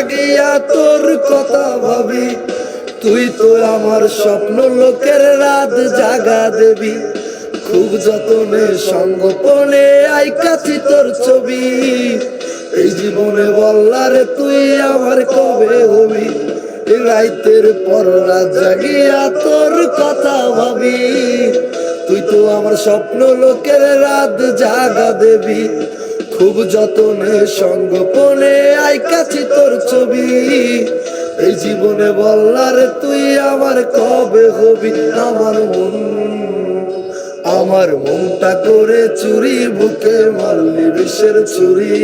জাগিয়া তোর কথা ভাবি, তুই তো আমার স্বপ্ন লোকের রাত জাগা দেবী। খুব যতনে সঙ্গোপনে আইকাছি তোর ছবি, এই জীবনে বললারে তুই আমার কবে হবি। রাইতের পর রাত জাগিয়া তোর কথা ভাবি, তুই তো আমার স্বপ্ন লোকের রাত জাগা দেবী। খুব যতনে সঙ্গোপনে আইকাছি তোর ছবি, এই জীবনে বললারে তুই আমার কবে হবি। আমার মনটা করে চুরি, বুকে মারলি বিষের ছুরি।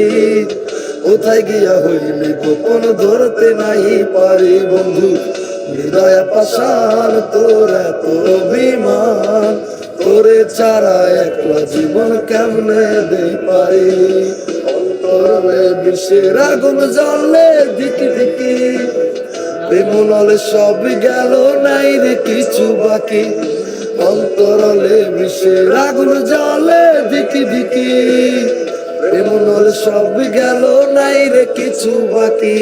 কোথায় গিয়া হইলি গোপন ধরতে নাই পারি বন্ধু। হৃদয় পাষাণ তোর এত অভিমান, তোরে ছাড়া একলা জীবন কেমনে দে পারি। অন্তরে বিষের আগুন জ্বলে দিকি দিকি, প্রেমনলে সব গেল নাই রে কিছু বাকি। অন্তরলে বিষের আগুন জ্বলে দিকি দিকি, প্রেমনলে সব গেল নাই রে কিছু বাকি।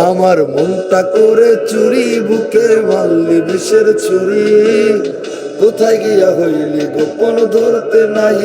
আমার মনটা করে চুরি, বুকে মারলি বিষের ছুরি। কোথায় গিয়া হইলি গোপন ধরতে নাই